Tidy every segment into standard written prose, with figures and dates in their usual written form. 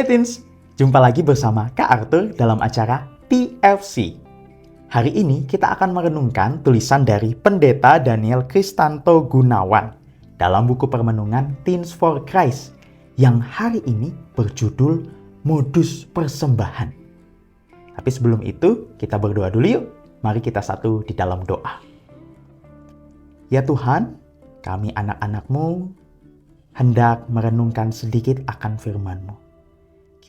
Hai Teens, jumpa lagi bersama Kak Arthur dalam acara TFC. Hari ini kita akan merenungkan tulisan dari Pendeta Daniel Kristanto Gunawan dalam buku permenungan Teens for Christ yang hari ini berjudul Modus Persembahan. Tapi sebelum itu, kita berdoa dulu yuk. Mari kita satu di dalam doa. Ya Tuhan, kami anak-anak-Mu hendak merenungkan sedikit akan firman-Mu.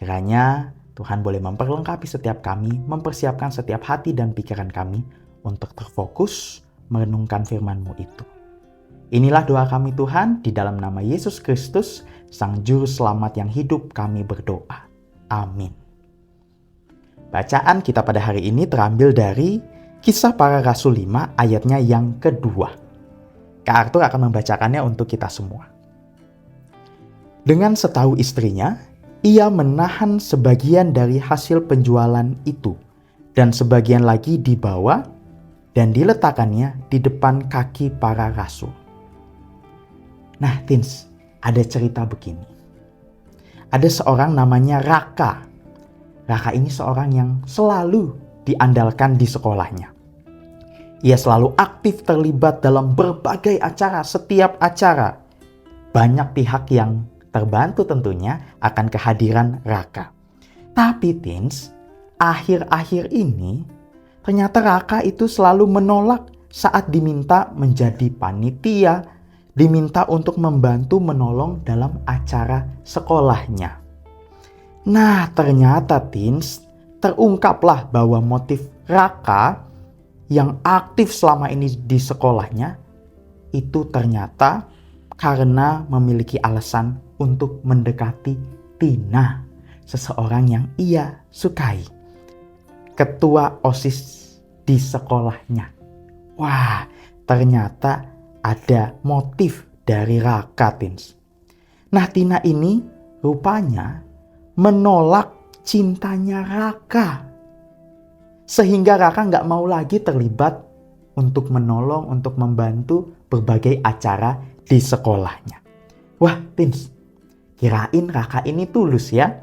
Kiranya Tuhan boleh memperlengkapi setiap kami, mempersiapkan setiap hati dan pikiran kami untuk terfokus merenungkan firman-Mu itu. Inilah doa kami Tuhan, di dalam nama Yesus Kristus, Sang Juru Selamat yang hidup kami berdoa. Amin. Bacaan kita pada hari ini terambil dari Kisah Para Rasul 5 ayatnya yang kedua. Kak Arthur akan membacakannya untuk kita semua. Dengan setahu istrinya, ia menahan sebagian dari hasil penjualan itu dan sebagian lagi dibawa dan diletakkannya di depan kaki para rasul. Nah, Teens, ada cerita begini. Ada seorang namanya Raka. Raka ini seorang yang selalu diandalkan di sekolahnya. Ia selalu aktif terlibat dalam berbagai acara, setiap acara. Banyak pihak yang terbantu tentunya akan kehadiran Raka. Tapi Teens, akhir-akhir ini ternyata Raka itu selalu menolak saat diminta menjadi panitia, diminta untuk membantu menolong dalam acara sekolahnya. Nah, ternyata Teens, terungkaplah bahwa motif Raka yang aktif selama ini di sekolahnya itu ternyata karena memiliki alasan untuk mendekati Tina, seseorang yang ia sukai, ketua OSIS di sekolahnya. Wah, ternyata ada motif dari Raka, Teens. Nah, Tina ini rupanya menolak cintanya Raka, sehingga Raka nggak mau lagi terlibat untuk menolong, untuk membantu berbagai acara di sekolahnya. Wah, Teens, kirain Raka ini tulus ya.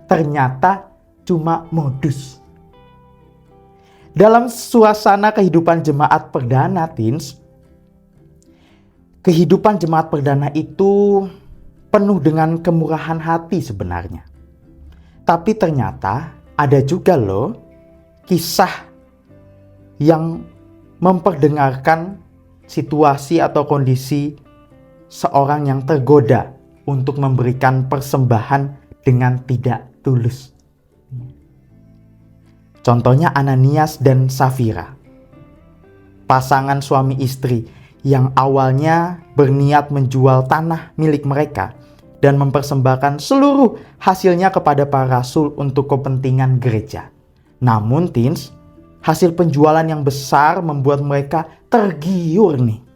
Ternyata cuma modus. Dalam suasana kehidupan jemaat perdana, Teens, kehidupan jemaat perdana itu penuh dengan kemurahan hati sebenarnya. Tapi ternyata ada juga loh kisah yang memperdengarkan situasi atau kondisi seorang yang tergoda untuk memberikan persembahan dengan tidak tulus. Contohnya Ananias dan Safira, pasangan suami istri yang awalnya berniat menjual tanah milik mereka dan mempersembahkan seluruh hasilnya kepada para rasul untuk kepentingan gereja. Namun Teens, hasil penjualan yang besar membuat mereka tergiur nih.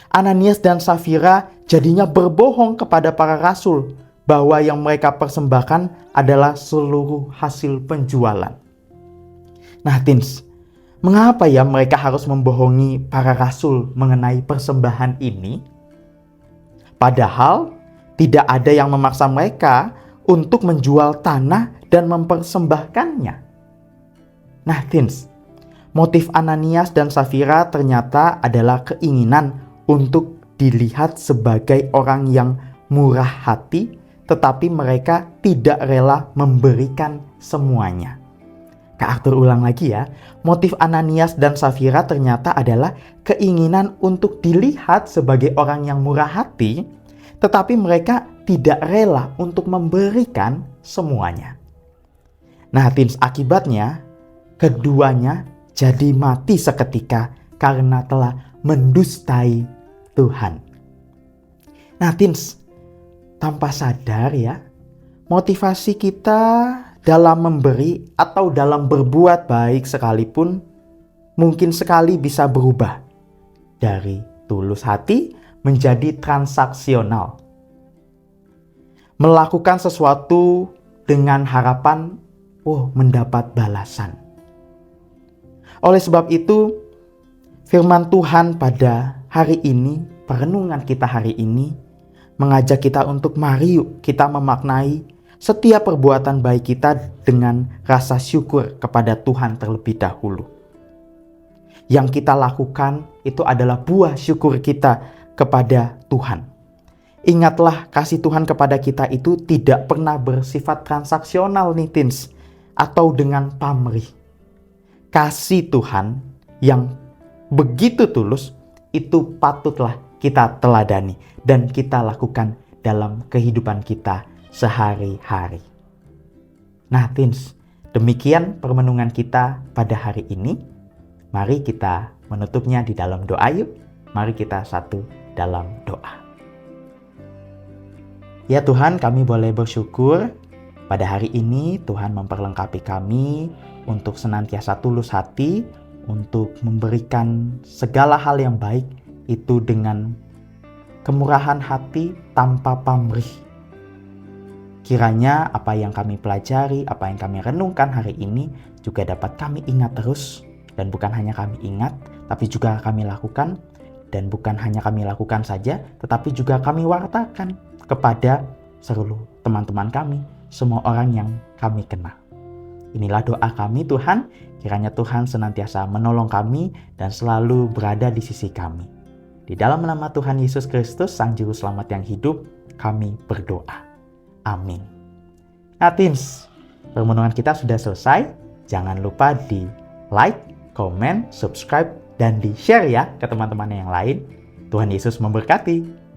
Ananias dan Safira jadinya berbohong kepada para rasul bahwa yang mereka persembahkan adalah seluruh hasil penjualan. Nah, Teens, mengapa ya mereka harus membohongi para rasul mengenai persembahan ini? Padahal tidak ada yang memaksa mereka untuk menjual tanah dan mempersembahkannya. Nah, Teens, motif Ananias dan Safira ternyata adalah keinginan untuk dilihat sebagai orang yang murah hati, tetapi mereka tidak rela memberikan semuanya. Kak Arthur ulang lagi ya, motif Ananias dan Safira ternyata adalah keinginan untuk dilihat sebagai orang yang murah hati, tetapi mereka tidak rela untuk memberikan semuanya. Nah, Teens, akibatnya keduanya jadi mati seketika karena telah mendustai Tuhan. Nah, Teens, tanpa sadar ya, motivasi kita dalam memberi atau dalam berbuat baik sekalipun mungkin sekali bisa berubah dari tulus hati menjadi transaksional. Melakukan sesuatu dengan harapan mendapat balasan. Oleh sebab itu, firman Tuhan pada hari ini, perenungan kita hari ini, mengajak kita untuk mari yuk kita memaknai setiap perbuatan baik kita dengan rasa syukur kepada Tuhan terlebih dahulu. Yang kita lakukan itu adalah buah syukur kita kepada Tuhan. Ingatlah, kasih Tuhan kepada kita itu tidak pernah bersifat transaksional nih teens, atau dengan pamrih. Kasih Tuhan yang begitu tulus itu patutlah kita teladani dan kita lakukan dalam kehidupan kita sehari-hari. Nah teens, demikian permenungan kita pada hari ini. Mari kita menutupnya di dalam doa yuk. Mari kita satu dalam doa. Ya Tuhan, kami boleh bersyukur pada hari ini Tuhan memperlengkapi kami untuk senantiasa tulus hati, untuk memberikan segala hal yang baik itu dengan kemurahan hati tanpa pamrih. Kiranya apa yang kami pelajari, apa yang kami renungkan hari ini juga dapat kami ingat terus. Dan bukan hanya kami ingat, tapi juga kami lakukan. Dan bukan hanya kami lakukan saja, tetapi juga kami wartakan kepada seluruh teman-teman kami, semua orang yang kami kenal. Inilah doa kami Tuhan, kiranya Tuhan senantiasa menolong kami dan selalu berada di sisi kami. Di dalam nama Tuhan Yesus Kristus, Sang Juru Selamat yang hidup, kami berdoa. Amin. Nah teens, permenungan kita sudah selesai. Jangan lupa di like, komen, subscribe, dan di-share ya ke teman-teman yang lain. Tuhan Yesus memberkati.